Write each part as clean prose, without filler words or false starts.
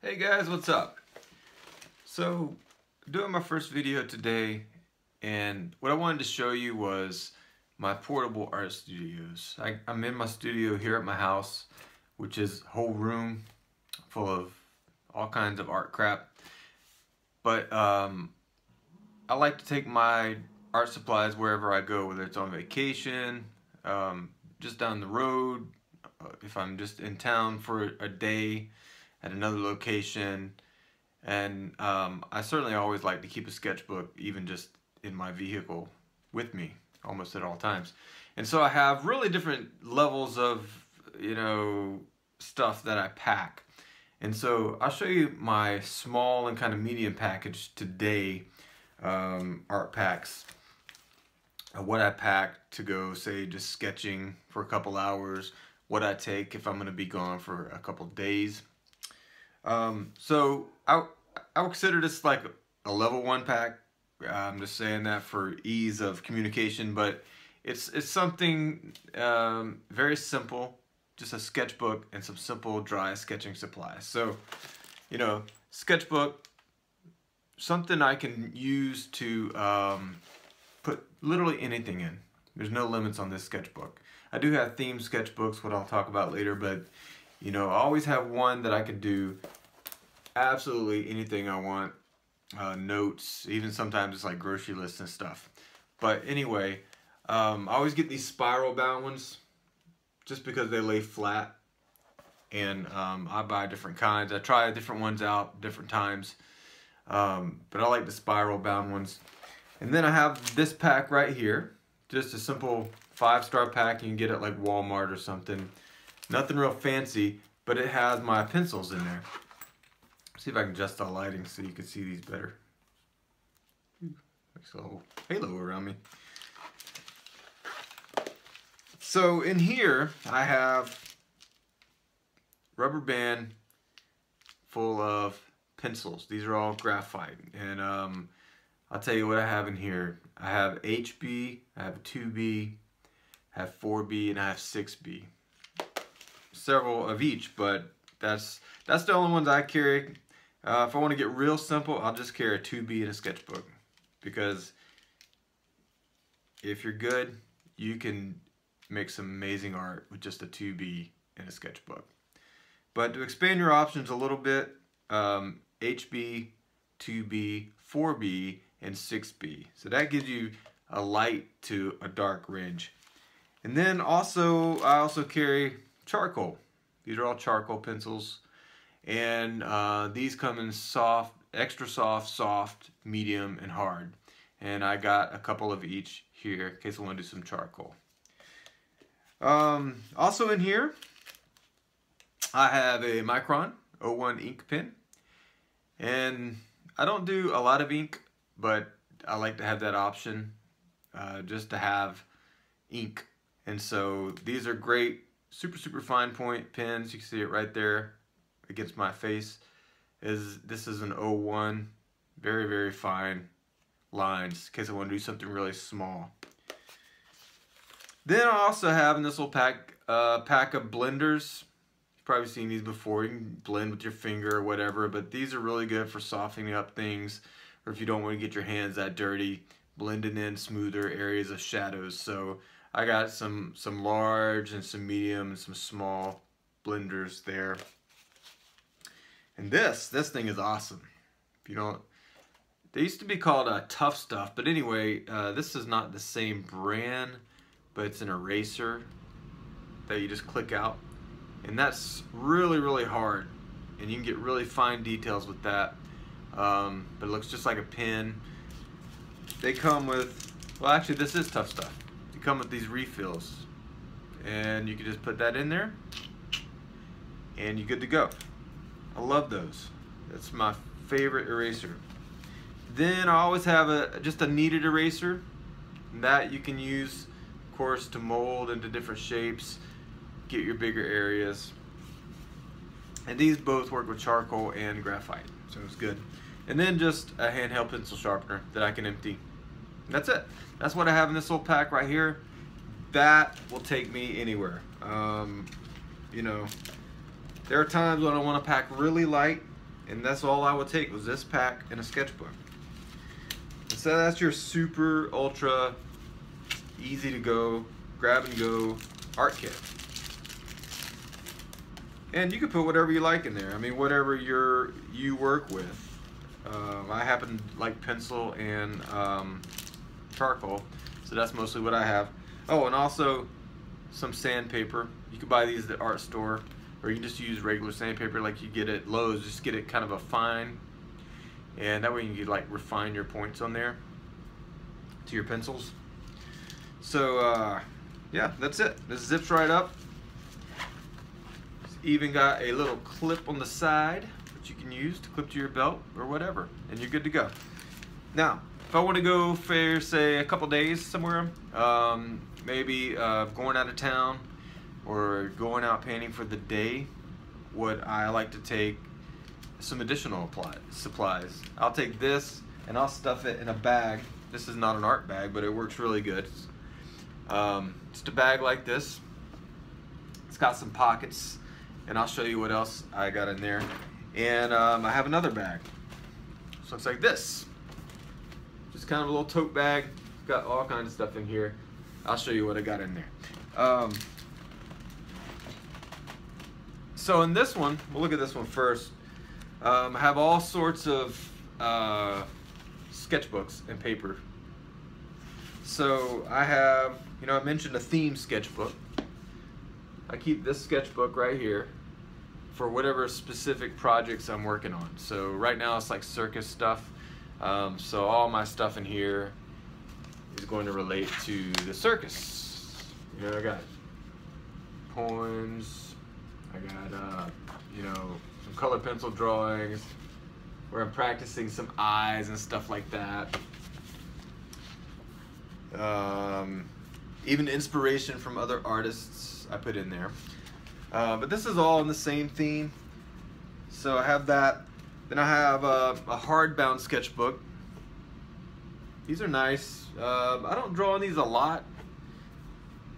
Hey guys, what's up? So, doing my first video today, and what I wanted to show you was my portable art studios. I'm in my studio here at my house, which is a whole room full of all kinds of art crap. But I like to take my art supplies wherever I go, whether it's on vacation, just down the road, if I'm just in town for a day at another location. And I certainly always like to keep a sketchbook even just in my vehicle with me almost at all times. And so I have really different levels of, stuff that I pack. And so I'll show you my small and kind of medium package today, art packs. What I pack to go, say, just sketching for a couple hours, what I take if I'm going to be gone for a couple days. So I would consider this like a level 1 pack. I'm just saying that for ease of communication, but it's something very simple, just a sketchbook and some simple dry sketching supplies. So, sketchbook, something I can use to put literally anything in. There's no limits on this sketchbook. I do have themed sketchbooks, what I'll talk about later, but I always have one that I could do absolutely anything I want. Notes, even sometimes it's like grocery lists and stuff. But anyway, I always get these spiral bound ones just because they lay flat, and I buy different kinds. I try different ones out different times, but I like the spiral bound ones. And then I have this pack right here, just a simple 5-star pack. You can get it like Walmart or something. Nothing real fancy, but it has my pencils in there. See if I can adjust the lighting so you can see these better. Makes a whole halo around me. So in here I have rubber band full of pencils. These are all graphite, and I'll tell you what I have in here. I have HB, I have 2B, I have 4B, and I have 6B. Several of each, but that's the only ones I carry. If I want to get real simple, I'll just carry a 2B and a sketchbook, because if you're good, you can make some amazing art with just a 2B and a sketchbook. But to expand your options a little bit, HB, 2B, 4B, and 6B. So that gives you a light to a dark range. And then I also carry charcoal. These are all charcoal pencils. And these come in soft, extra soft, soft, medium, and hard. And I got a couple of each here in case I want to do some charcoal. Also in here, I have a Micron 01 ink pen. And I don't do a lot of ink, but I like to have that option just to have ink. And so these are great, super fine point pens. You can see it right there against my face. This is an 01, very fine lines in case I want to do something really small. Then I also have in this little pack pack of blenders. You've probably seen these before. You can blend with your finger or whatever, but these are really good for softening up things, or if you don't want to get your hands that dirty, blending in smoother areas of shadows. So I got some large and some medium and some small blenders there. And this thing is awesome. If you don't, they used to be called Tough Stuff, but anyway, this is not the same brand, but it's an eraser that you just click out, and that's really hard, and you can get really fine details with that. But it looks just like a pen. They come with, well, actually this is Tough Stuff. They come with these refills, and you can just put that in there, and you're good to go. I love those. That's my favorite eraser. Then I always have just a kneaded eraser that you can use, of course, to mold into different shapes, get your bigger areas. And these both work with charcoal and graphite, so it's good. And then just a handheld pencil sharpener that I can empty. That's it. That's what I have in this little pack right here. That will take me anywhere. There are times when I want to pack really light And that's all I would take, was this pack and a sketchbook. So that's your super ultra easy to go, grab and go art kit. And you can put whatever you like in there. I mean, whatever you work with. I happen to like pencil and charcoal, so that's mostly what I have. Oh, and also some sandpaper. You can buy these at the art store, or you can just use regular sandpaper like you get at Lowe's. Just get it kind of a fine, and that way you can like refine your points on there to your pencils. So yeah, that's it. This zips right up. It's even got a little clip on the side that you can use to clip to your belt or whatever, and you're good to go. Now, if I want to go for, say, a couple days somewhere, maybe going out of town or going out painting for the day, what I like to take some additional supplies. I'll take this and I'll stuff it in a bag. This is not an art bag, but it works really good. Just a bag like this. It's got some pockets, and I'll show you what else I got in there. And I have another bag. So it looks like this. Just kind of a little tote bag. Got all kinds of stuff in here. I'll show you what I got in there. So in this one, we'll look at this one first. I have all sorts of sketchbooks and paper. So I have, you know, I mentioned a theme sketchbook. I keep this sketchbook right here for whatever specific projects I'm working on. So right now it's like circus stuff. So all my stuff in here is going to relate to the circus. You know, I got poems, I got you know, some color pencil drawings where I'm practicing some eyes and stuff like that. Even inspiration from other artists I put in there. But this is all in the same theme. So I have that. Then I have a hardbound sketchbook. These are nice. I don't draw on these a lot.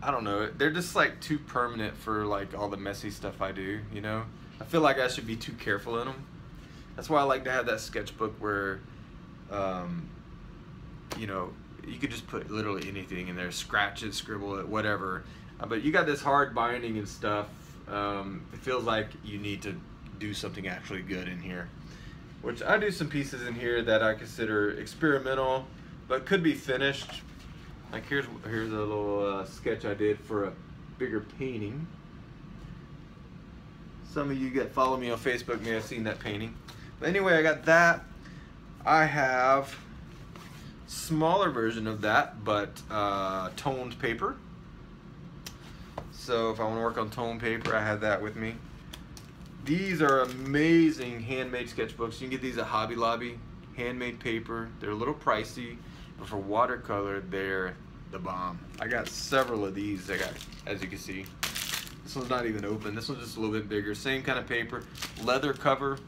I don't know. They're just like too permanent for like all the messy stuff I do, you know? I feel like I should be too careful in them. That's why I like to have that sketchbook where, you know, you could just put literally anything in there, scratch it, scribble it, whatever. But you got this hard binding and stuff. It feels like you need to do something actually good in here. Which I do some pieces in here that I consider experimental, but could be finished. Like here's a little sketch I did for a bigger painting. Some of you that follow me on Facebook may have seen that painting. But anyway, I got that. I have smaller version of that, but toned paper. So if I want to work on toned paper, I have that with me. These are amazing handmade sketchbooks. You can get these at Hobby Lobby. Handmade paper. They're a little pricey, but for watercolor, they're the bomb. I got several of these. I got, as you can see, this one's not even open. This one's just a little bit bigger. Same kind of paper, leather cover.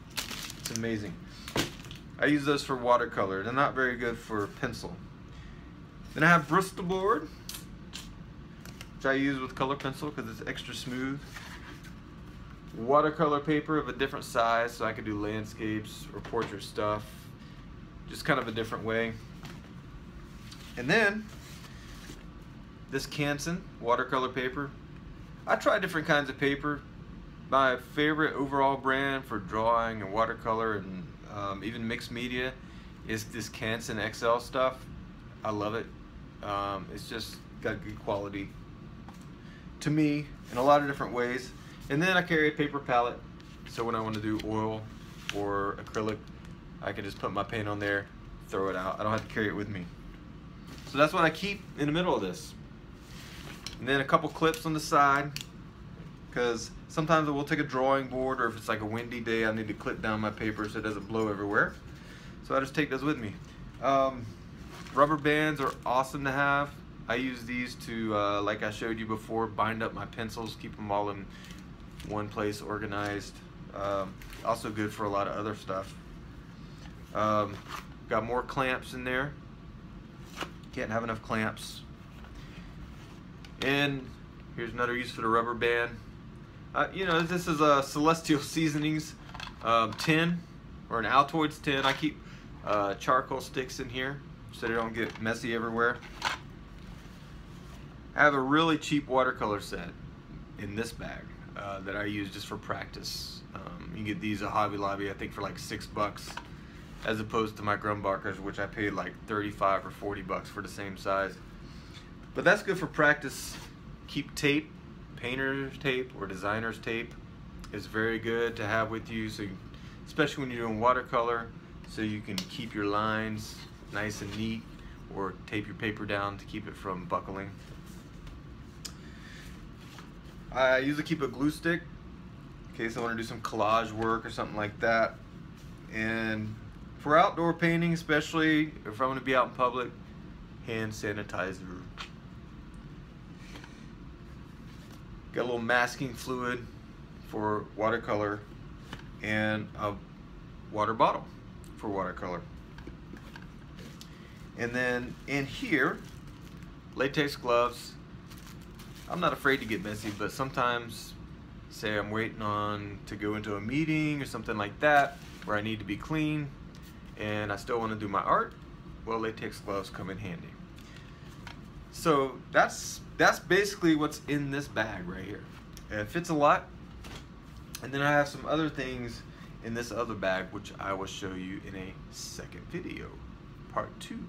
It's amazing. I use those for watercolor. They're not very good for pencil. Then I have Bristol board, which I use with color pencil because it's extra smooth. Watercolor paper of a different size, so I can do landscapes or portrait stuff, just kind of a different way. And then this Canson watercolor paper. I try different kinds of paper. My favorite overall brand for drawing and watercolor and even mixed media is this Canson XL stuff. I love it. It's just got good quality to me in a lot of different ways. And then I carry a paper palette, so when I want to do oil or acrylic, I can just put my paint on there, throw it out. I don't have to carry it with me. So that's what I keep in the middle of this. And then a couple clips on the side, because sometimes I will take a drawing board, or if it's like a windy day, I need to clip down my paper so it doesn't blow everywhere. So I just take those with me. Rubber bands are awesome to have. I use these to, like I showed you before, bind up my pencils, keep them all in one place organized. Also good for a lot of other stuff. Got more clamps in there. Can't have enough clamps. And here's another use for the rubber band. You know, this is a Celestial Seasonings tin. or an Altoids tin. I keep charcoal sticks in here so they don't get messy everywhere. I have a really cheap watercolor set in this bag that I use just for practice. You can get these at Hobby Lobby, I think, for like $6, as opposed to my Grumbarkers, which I paid like 35 or 40 bucks for the same size. But that's good for practice. Keep tape, painter's tape or designer's tape is very good to have with you, so especially when you're doing watercolor, so you can keep your lines nice and neat, or tape your paper down to keep it from buckling. I usually keep a glue stick in case I want to do some collage work or something like that. And for outdoor painting, especially if I'm going to be out in public, hand sanitizer. Got a little masking fluid for watercolor and a water bottle for watercolor. And then in here, latex gloves. I'm not afraid to get messy, but sometimes, say I'm waiting to go into a meeting or something like that, where I need to be clean and I still want to do my art, well, latex gloves come in handy. So that's basically what's in this bag right here. It fits a lot. And then I have some other things in this other bag, which I will show you in a second video, part 2.